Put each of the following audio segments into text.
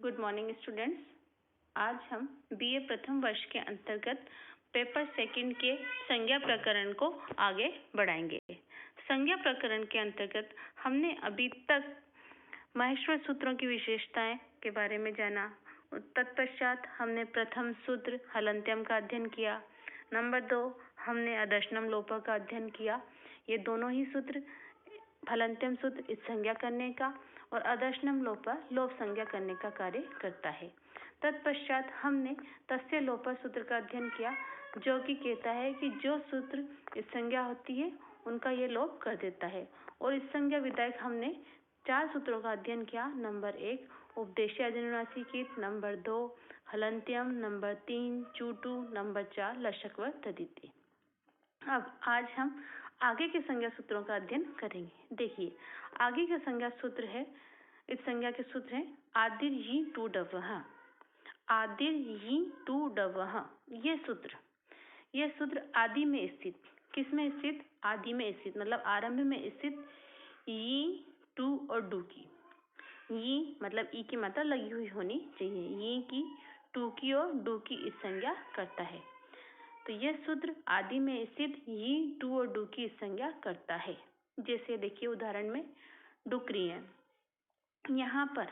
Good morning students. आज हम BA प्रथम वर्ष के अंतर्गत पेपर सेकंड के संज्ञा प्रकरण को आगे बढ़ाएंगे। संज्ञा प्रकरण के अंतर्गत हमने अभी तक माहेश्वर सूत्रों की विशेषताएं के बारे में जाना। तत्पश्चात हमने प्रथम सूत्र हलंत्यम का अध्ययन किया। नंबर 2 हमने अदशनम लोप का अध्ययन किया। ये दोनों ही सूत्र हलंत्यम सूत्र इस संज्ञा करने का और अदशनम लोप संज्ञा करने का कार्य करता है। तत्पश्चात हमने तस्य लोप सूत्र का अध्ययन किया, जो कि कहता है कि जो सूत्र इस संज्ञा होती है उनका ये लोप कर देता है। और इस संज्ञा विधायक हमने 4 सूत्रों का अध्ययन किया। Number 1 उपदेशीय अजनुनासिक, number 2 हलंत्यम, number 3 Chutu, number 4 लशक व तदिति। अब आज हम आगे के संज्ञा सूत्रों का अध्ययन करेंगे। देखिए, आगे का संज्ञा सूत्र है, इस संज्ञा के सूत्र है आदिर ही टू डवह। आदिर ही टू डवह ये सूत्र आदि में स्थित, किस में स्थित? आदि में स्थित, मतलब आरंभ में स्थित ई, टू और डू की। ई मतलब ई की मात्रा लगी हुई होनी चाहिए। ई की, टू की और डू की इस संज्ञा करता है। तो यह सूत्र आदि में स्थित ई, टू और डू की इस संज्ञा करता है। जैसे देखिए उदाहरण में डुकरी है, यहाँ पर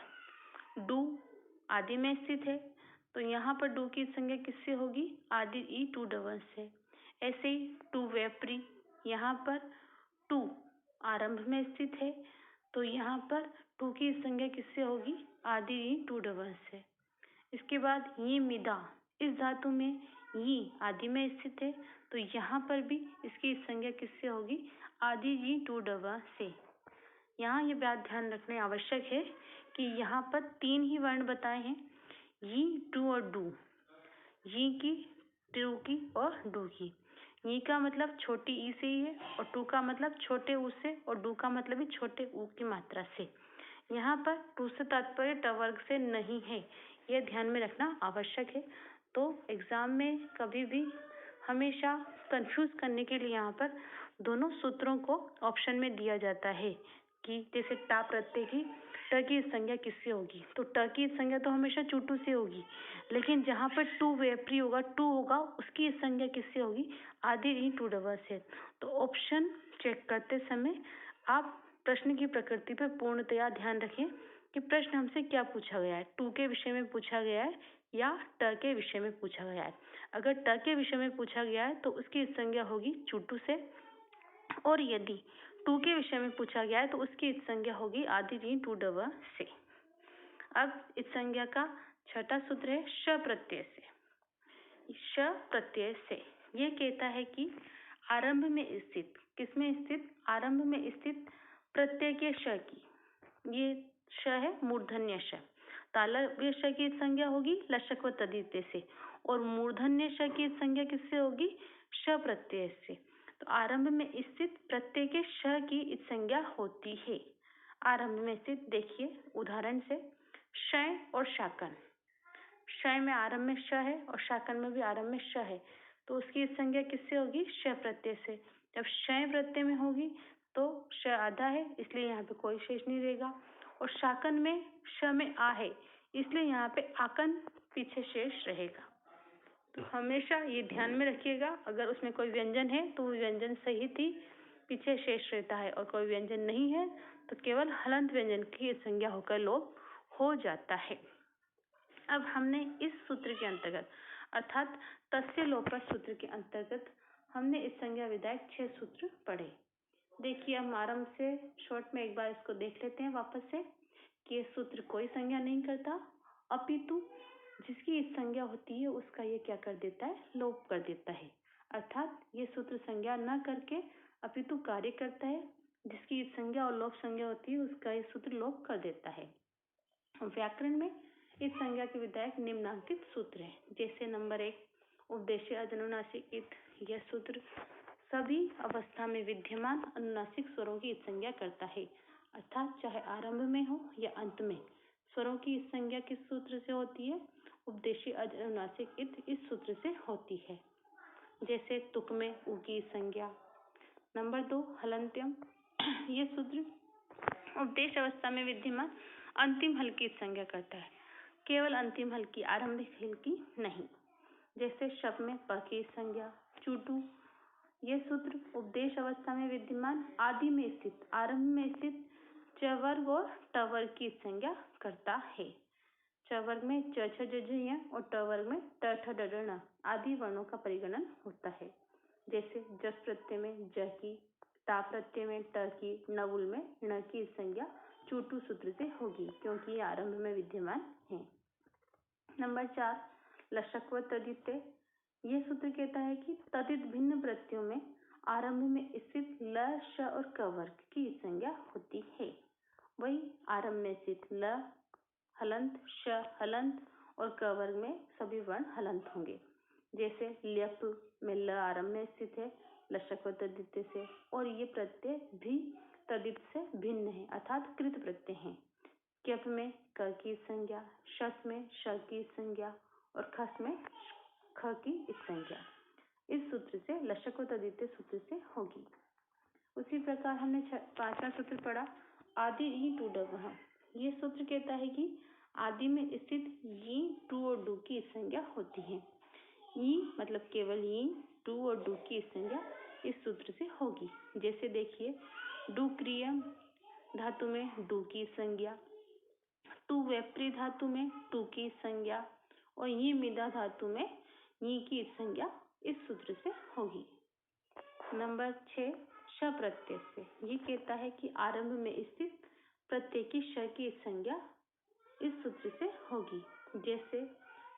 डू आदि में स्थित है, तो यहाँ पर डू की संज्ञा किससे होगी? आदि ई टू डबल से। ऐसे ही टू वेपरी, यहाँ पर टू आरंभ में स्थित है, तो यहाँ पर टू की संज्ञा किससे होगी? आदि ई टू डबल से। इसके बाद ये मिदा, इस धातु में ये आदि में स्थित है, तो यहाँ पर भी इसकी संज्ञा किससे होगी? आदि ई टू डबल से। यहाँ ये बात ध्यान रखने आवश्यक है कि यहाँ पर 3 ही वर्ण बताए हैं, ये, टू और डू। ये की, टू की और डू की। ये का मतलब छोटी ई से ही है और टू का मतलब छोटे ऊ से और डू का मतलब भी छोटे ऊ की मात्रा से। यहाँ पर टू से तात्पर्य ट वर्ग से नहीं है, यह ध्यान में रखना आवश्यक है। तो एग्जाम में कभी भी हमेशा कंफ्यूज करने के लिए यहाँ पर दोनों सूत्रों को ऑप्शन में दिया जाता है कि जैसे टा प्रत्यय की ट की संज्ञा किससे होगी, तो ट की संज्ञा तो हमेशा चूटू से होगी, लेकिन जहाँ पर टू वेपरी होगा, टू होगा, उसकी संज्ञा किससे होगी? आदि ई टू डबल से। तो ऑप्शन चेक करते समय आप प्रश्न की प्रकृति पर पूर्णतया ध्यान रखें कि प्रश्न हमसे क्या पूछा गया है, टू के विषय में पूछा गया है या ट के विषय में पूछा गया है। अगर ट के विषय में पूछा गया है तो उसकी संज्ञा होगी चूटू से, और यदि टू के विषय में पूछा गया है तो उसकी संज्ञा होगी आदि ई टू डबल से। अब इस संज्ञा का छठा सूत्र है श प्रत्यय से। श प्रत्यय से ये कहता है कि आरंभ में स्थित, किसमें स्थित? आरंभ में स्थित प्रत्यय के श की, ये श है मूर्धन्य श, तालव्य श की संज्ञा होगी लशक व तदिते से, और मूर्धन्य श की संज्ञा किससे होगी? श प्रत्यय से। तो आरंभ में स्थित प्रत्यय के श की इस संज्ञा होती है। आरंभ में स्थित देखिए उदाहरण से शय और शाकन। शय में आरंभ में श है और शाकन में भी आरंभ में श है, तो उसकी संज्ञा किससे होगी? श प्रत्यय से। जब शय प्रत्यय में होगी तो श आधा है, इसलिए यहाँ पे कोई शेष नहीं रहेगा, और शाकन में श में आ है, इसलिए यहाँ पे आकन पीछे शेष रहेगा। तो हमेशा ये ध्यान में रखिएगा, अगर उसमें कोई व्यंजन है तो वो व्यंजन सहित ही पीछे शेष रहता है, और कोई व्यंजन नहीं है तो केवल हलंत व्यंजन की संज्ञा होकर लोप हो जाता है। अब हमने इस सूत्र के अंतर्गत अर्थात तस्य लोप सूत्र के अंतर्गत हमने इस संज्ञा विधायक 6 सूत्र पढ़े। देखिए हम आरंभ से शॉर्ट में एक बार इसको देख लेते हैं वापस से कि ये सूत्र कोई संज्ञा नहीं करता, अपितु जिसकी इस संज्ञा होती है उसका ये क्या कर देता है? लोप कर देता है। अर्थात ये सूत्र संज्ञा न करके अपितु कार्य करता है, जिसकी इस संज्ञा और लोप संज्ञा होती है उसका ये सूत्र लोप कर देता है। व्याकरण में इस संज्ञा के विधायक निम्नांकित सूत्र है। जैसे नंबर 1 उपदेशीय अजनुनासिक इत, यह सूत्र सभी अवस्था में विद्यमान अनुनासिक स्वरों की संज्ञा करता है, अर्थात चाहे आरंभ में हो या अंत में स्वरों की इस संज्ञा किस सूत्र से होती है? उपदेशीय अनुनासिक इत इस सूत्र से होती है। जैसे तुक में उ की संज्ञा। नंबर 2 हलंत्यम, ये सूत्र उपदेश अवस्था में विद्यमान अंतिम हल की संज्ञा करता है। केवल अंतिम हल की, आरंभिक हल की नहीं। जैसे शब्द में प की संज्ञा, चूटू, ये सूत्र उपदेश अवस्था में विद्यमान, आदि में स्थित, आरंभ में स्थित च वर्ग और ट वर्ग की संज्ञा करता है। च वर्ग में च छ ज झ य और ट वर्ग में ट ठ ड ढ ण आदि वर्णों का परिगणन होता है। जैसे जस प्रत्यय में ज की, ता प्रत्यय में ट की, नवुल में ण की संज्ञा चूटू सूत्र से होगी, क्योंकि ये आरंभ में विद्यमान है। नंबर 4, लशक व तदित। ये सूत्र कहता है कि तदित भिन्न प्रत्ययों में आरंभ में स्थित ल, श और क वर्ग की संज्ञा होती है। वही आरंभ में स्थित ल हलंत, श हलंत और क वर्ग में सभी वर्ण हलंत होंगे। जैसे ल्यप में ल आरंभ में स्थित है लशक व तदित से, और ये प्रत्यय भी तदित से भिन्न है, अर्थात कृत प्रत्यय है। क्यप में क की संज्ञा, शस में श की संज्ञा और खस में ख की संज्ञा इस सूत्र से लशक व तदित सूत्र से होगी। उसी प्रकार हमने 5वां सूत्र पढ़ा, आदि ई टू डव। ये सूत्र कहता है कि आदि में स्थित ई, टू और डू की संज्ञा होती है। ई मतलब केवल ई, टू और डू की संज्ञा इस सूत्र से होगी। जैसे देखिए, डू क्रिय धातु में डू की संज्ञा, टू वेप्री धातु में टू की संज्ञा और ये मिदा धातु में ये की संज्ञा इस सूत्र से होगी। नंबर 6, श प्रत्यय से। ये कहता है कि आरंभ में स्थित प्रत्यय की श की संज्ञा इस सूत्र से होगी। जैसे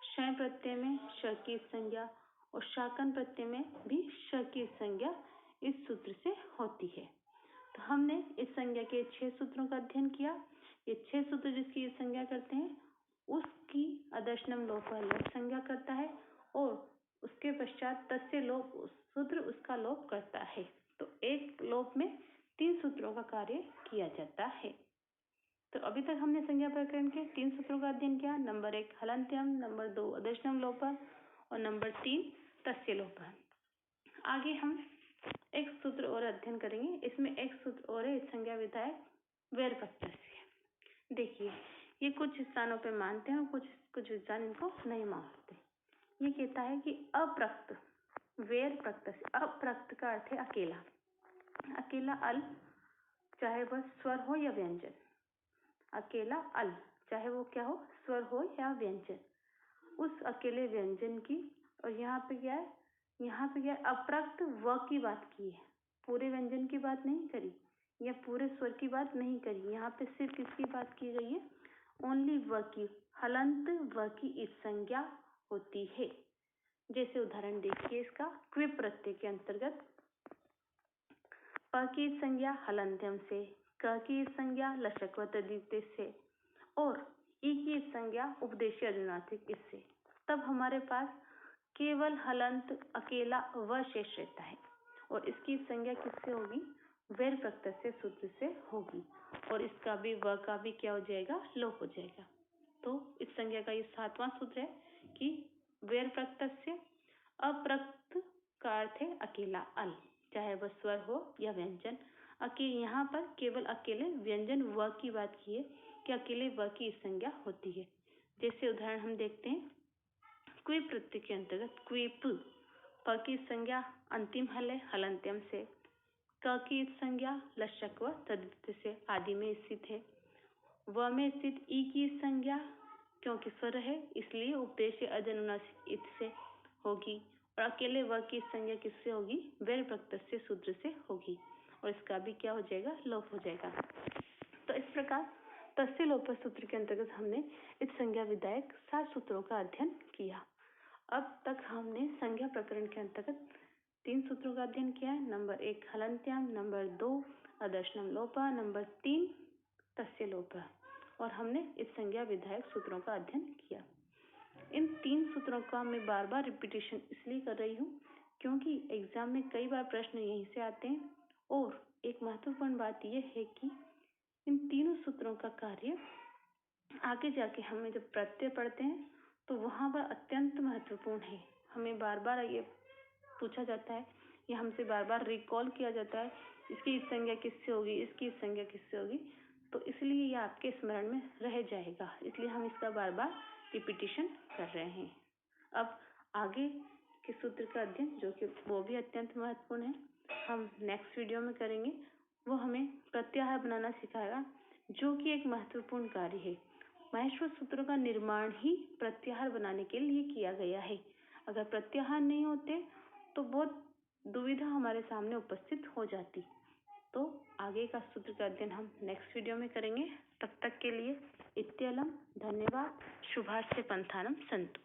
श प्रत्यय में श की संज्ञा और शाकन प्रत्यय में भी श की संज्ञा इस सूत्र से होती है। तो हमने इस संज्ञा के 6 सूत्रों का अध्ययन किया। ये 6 सूत्र जिसकी संज्ञा करते हैं उसकी अदर्शनम लोप लोप संज्ञा करता है, और उसके पश्चात तस्य लोप सूत्र उसका लोप करता है। तो एक लोप में 3 सूत्रों का कार्य किया जाता है। तो अभी तक हमने संज्ञा प्रकरण के 3 सूत्रों का अध्ययन किया। नंबर 1 हलंत्यम, नंबर 2 अदर्शनम लोप और नंबर 3 तस्य लोप। आगे हम एक सूत्र और अध्ययन करेंगे। इसमें एक सूत्र और है संज्ञा विधायक वैर प्रत्यय। देखिए, ये कुछ स्थानों पे मानते हैं और कुछ स्थान इनको नहीं मानते। ये कहता है कि अप्रक्त वैर प्रत्यय। अप्रक्त का अर्थ है अकेला, अकेला अल, चाहे वह स्वर हो या व्यंजन। अकेला अल, चाहे वो क्या हो, स्वर हो या व्यंजन, उस अकेले व्यंजन की। और यहाँ पे क्या है, यहाँ पे क्या है, अप्रक्त व की बात की है, पूरे व्यंजन की बात नहीं करी या पूरे स्वर की बात नहीं करी। यहाँ पे सिर्फ किसकी बात की गई है, ओनली व की, हलंत व की इस संज्ञा होती है। जैसे उदाहरण देखिए इसका, क्विप प्रत्यय के अंतर्गत प की संज्ञा हलंत्यम से, क की संज्ञा लशक व तदित से और ई की संज्ञा उपदेशीय अनुनासिक इससे। तब हमारे पास केवल हलंत अकेला व शेष रहता है, और इसकी संज्ञा किससे होगी, वैर प्रत्यय से सूत्र से होगी, और इसका भी व का भी क्या हो जाएगा, लोप हो जाएगा। तो इस संज्ञा का ये 7वां सूत्र है कि वैर प्रत्यय से अप्रक्त का अर्थ है अकेला अल, चाहे वह स्वर हो या व्यंजन। यहाँ पर केवल अकेले व्यंजन व की बात की है कि अकेले व की संज्ञा होती है। जैसे उदाहरण हम देखते हैं, क्विप प्रत्यय के अंतर्गत क्विप, प की संज्ञा अंतिम हल है हलंत्यम से, क की संज्ञा लशक व तदित से आदि में स्थित है, व में स्थित ई की संज्ञा क्योंकि स्वर है इसलिए उपदेशीय अजनुनासिक इत से होगी, और अकेले व की संज्ञा किससे होगी, वैर प्रत्यय सूत्र से होगी, और इसका भी क्या हो जाएगा, लोप हो जाएगा। तो इस प्रकार तस्य लोप सूत्र के अंतर्गत हमने इस संज्ञा विधायक 7 सूत्रों का अध्ययन किया। अब तक हमने संज्ञा प्रकरण के अंतर्गत 3 सूत्रों का अध्ययन किया है। नंबर 1 हलंत्यम, नंबर 2 अदर्शनम लोप, नंबर 3 तस्य लोप, और हमने इस संज्ञा विधायक सूत्रों का अध्ययन किया। इन 3 सूत्रों का मैं बार बार रिपीटेशन इसलिए कर रही हूँ क्योंकि एग्जाम में कई बार प्रश्न यहीं से आते हैं, और एक महत्वपूर्ण बात यह है कि इन तीनों सूत्रों का कार्य आगे जाके हमें जब प्रत्यय पढ़ते हैं तो वहाँ पर अत्यंत महत्वपूर्ण है। हमें बार बार ये पूछा जाता है या हमसे बार बार रिकॉल किया जाता है, इसकी संज्ञा किससे होगी, इसकी संज्ञा किससे होगी, तो इसलिए ये आपके स्मरण में रह जाएगा, इसलिए हम इसका बार बार रिपीटिशन कर रहे हैं। अब आगे के सूत्र का अध्ययन, जो कि वो भी अत्यंत महत्वपूर्ण है, हम नेक्स्ट वीडियो में करेंगे। वो हमें प्रत्याहार बनाना सिखाएगा, जो कि एक महत्वपूर्ण कार्य है। महेश्वर सूत्रों का निर्माण ही प्रत्याहार बनाने के लिए किया गया है। अगर प्रत्याहार नहीं होते तो बहुत दुविधा हमारे सामने उपस्थित हो जाती। तो आगे का सूत्र का अध्ययन हम नेक्स्ट वीडियो में करेंगे। तब तक के लिए इत्यलं, धन्यवाद। शुभास्य पंथानं सन्तु।